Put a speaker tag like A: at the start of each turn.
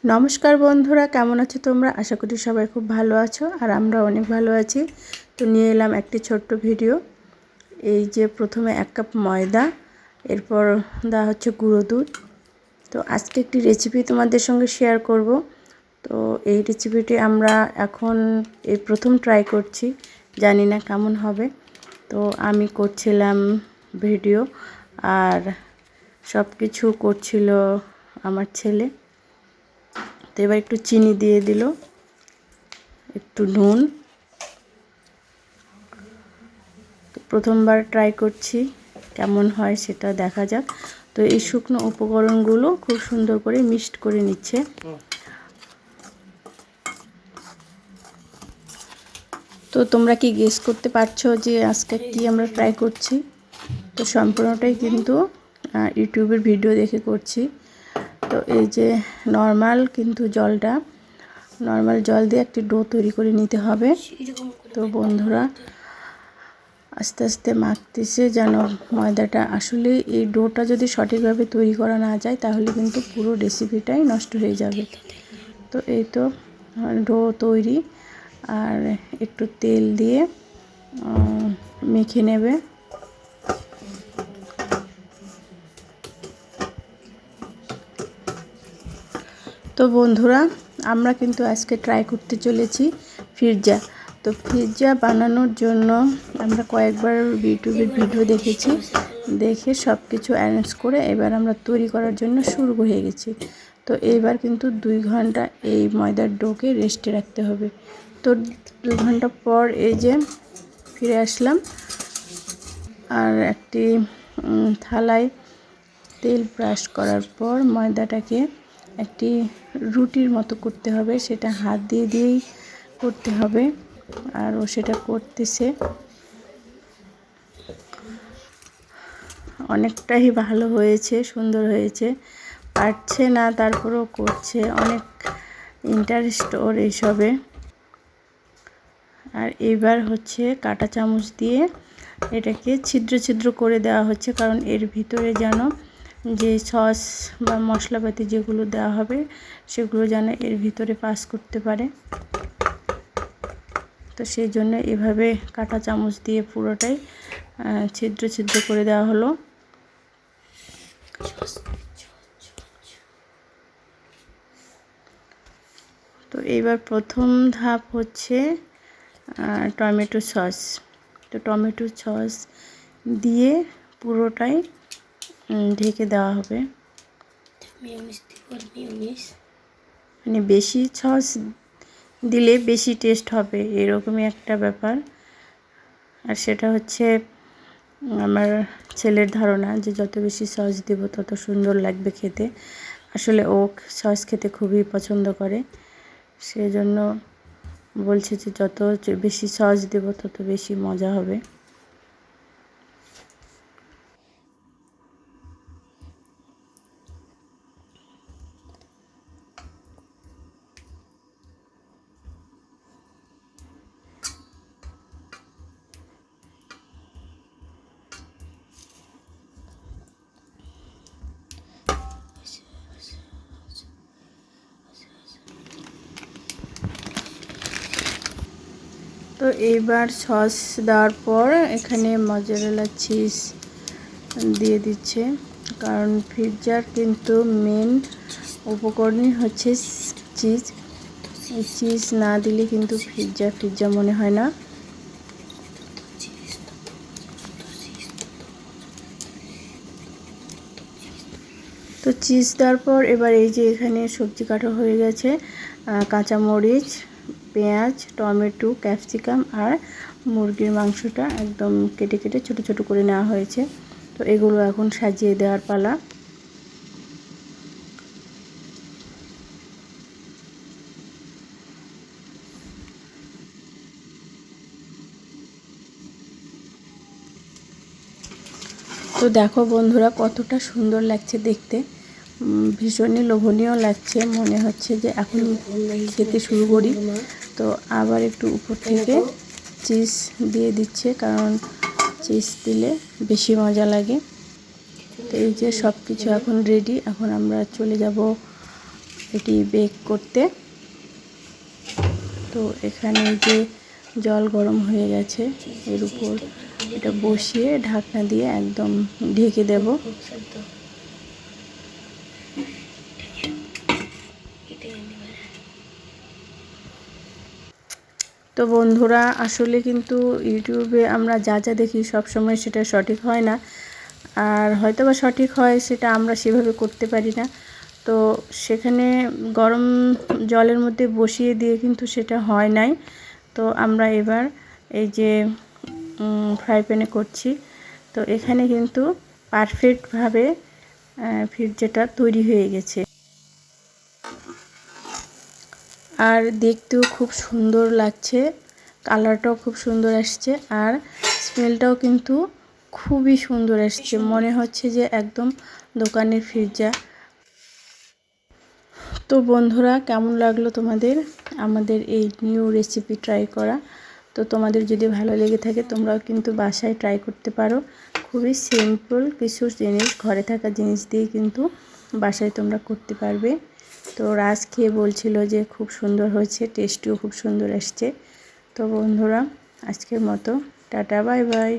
A: নমস্কার বন্ধুরা, কেমন আছো তোমরা? আশা করি সবাই খুব ভালো আছো আর আমরা অনেক ভালো আছি। তো নিয়ে এলাম একটি ছোট্ট ভিডিও। এই যে প্রথমে 1 কাপ ময়দা, এরপর দেওয়া হচ্ছে গুঁড়ো দুধ। তো আজকে একটি রেসিপি তোমাদের সঙ্গে শেয়ার করব। তো এই রেসিপিটি আমরা এখন এই প্রথম ট্রাই করছি, জানি না কেমন হবে। তো আমি করছিলাম ভিডিও আর সব কিছু করছিল আমার ছেলে। তো এবার একটু চিনি দিয়ে দিল, একটু নুন। তো প্রথমবার ট্রাই করছি, কেমন হয় সেটা দেখা যাক। তো এই শুকনো উপকরণগুলো খুব সুন্দর করে মিক্সড করে নিচ্ছে। তো তোমরা কি গেস করতে পারছো যে আজকে কি আমরা ট্রাই করছি? তো সম্পূর্ণটাই কিন্তু ইউটিউবের ভিডিও দেখে করছি। তো এই যে নর্মাল জল দিয়ে একটি ডো তৈরি করে নিতে হবে। তো বন্ধুরা আস্তে আস্তে মাখতেছে, যেন ময়দাটা আসলে এই ডোটা যদি সঠিকভাবে তৈরি করা না যায় তাহলে কিন্তু পুরো রেসিপিটাই নষ্ট হয়ে যাবে। তো এই তো ডো তৈরি, আর একটু তেল দিয়ে মেখে নেবে। তো বন্ধুরা আমরা কিন্তু আজকে ট্রাই করতে চলেছি পিৎজা। তো পিৎজা বানানোর জন্য আমরা কয়েকবার ইউটিউবের ভিডিও দেখেছি, দেখে সব কিছু অ্যারেঞ্জ করে এবার আমরা তৈরি করার জন্য শুরু হয়ে গেছি। তো এইবার কিন্তু 2 ঘন্টা এই ময়দার ডোকে রেস্টে রাখতে হবে। তো 2 ঘন্টা পর এই যে ফিরে আসলাম, আর একটি থালায় তেল ব্রাশ করার পর ময়দাটাকে একটি রুটির মতো করতে হবে। সেটা হাত দিয়েই করতে হবে, আর ও সেটা করতেছে। অনেকটাই ভালো হয়েছে, সুন্দর হয়েছে। পারছে না, তারপরেও করছে, অনেক ইন্টারেস্ট ওর এইসবে। আর এবার হচ্ছে কাঁটা চামচ দিয়ে এটাকে ছিদ্র ছিদ্র করে দেওয়া হচ্ছে, কারণ এর ভিতরে যেন যে সস বা মশলাপাতি যেগুলো দেওয়া হবে সেগুলো যেন এর ভিতরে পাস করতে পারে। তো সেই জন্য এভাবে কাঁটা চামচ দিয়ে পুরোটাই ছিদ্র ছিদ্র করে দেওয়া হলো। তো এবার প্রথম ধাপ হচ্ছে টমেটো সস। তো টমেটো সস দিয়ে পুরোটাই ঢেকে দেওয়া হবে। মানে বেশি সস দিলে বেশি টেস্ট হবে, এরকমই একটা ব্যাপার। আর সেটা হচ্ছে আমার ছেলের ধারণা যে যত বেশি সস দেব তত সুন্দর লাগবে খেতে। আসলে ও সস খেতে খুবই পছন্দ করে, সেজন্য বলছে যে যত বেশি সস দেব তত বেশি মজা হবে। তো এইবার সস দেওয়ার পর এখানে মজারেলা চিজ দিয়ে দিচ্ছে, কারণ পিৎজার কিন্তু মেন উপকরণই হচ্ছে চিজ। চিজ না দিলে কিন্তু পিৎজা মনে হয় না। তো চিজ দেওয়ার পর এবার এই যে এখানে সবজি কাটা হয়ে গেছে, কাঁচামরিচ, পেঁয়াজ, টমেটো, ক্যাপসিকাম আর মুরগির মাংসটা একদম কেটে কেটে ছোটো ছোটো করে নেওয়া হয়েছে। তো এগুলো এখন সাজিয়ে দেওয়ার পালা। তো দেখো বন্ধুরা কতটা সুন্দর লাগছে দেখতে, ভীষণই লোভনীয় লাগছে, মনে হচ্ছে যে এখন খেতে শুরু করি। তো আবার একটু উপর থেকে চিজ দিয়ে দিচ্ছে, কারণ চিজ দিলে বেশি মজা লাগে। তো এই যে সব কিছু এখন রেডি, এখন আমরা চলে যাব এটি বেক করতে। তো এখানে যে জল গরম হয়ে গেছে, এর উপর এটা বসিয়ে ঢাকনা দিয়ে একদম ঢেকে দেব। তো বন্ধুরা, আসলে কিন্তু ইউটিউবে আমরা যা যা দেখি সব সময় সেটা সঠিক হয় না, আর হয়তো বা সঠিক হয় সেটা আমরা সেভাবে করতে পারি না। তো সেখানে গরম জলের মধ্যে বসিয়ে দিয়ে কিন্তু সেটা হয় নাই। তো আমরা এবার এই যে ফ্রাই প্যানে করছি। তো এখানে কিন্তু পারফেক্টভাবে পিৎজাটা তৈরি হয়ে গেছে, আর দেখতেও খুব সুন্দর লাগছে, কালারটাও খুব সুন্দর আসছে, আর স্মেলটাও কিন্তু খুবই সুন্দর আসছে। মনে হচ্ছে যে একদম দোকানের পিৎজা। তো বন্ধুরা, কেমন লাগলো তোমাদের আমাদের এই নিউ রেসিপি ট্রাই করা? তো তোমাদের যদি ভালো লেগে থাকে তোমরাও কিন্তু বাসায় ট্রাই করতে পারো। খুবই সিম্পল কিছু জিনিস, ঘরে থাকা জিনিস দিয়ে কিন্তু বাসায় তোমরা করতে পারবে। তো রাজ খেয়ে বলছিল যে খুব সুন্দর হয়েছে, টেস্টিও খুব সুন্দর আসছে। তো বন্ধুরা, আজকের মতো টাটা, বাই বাই।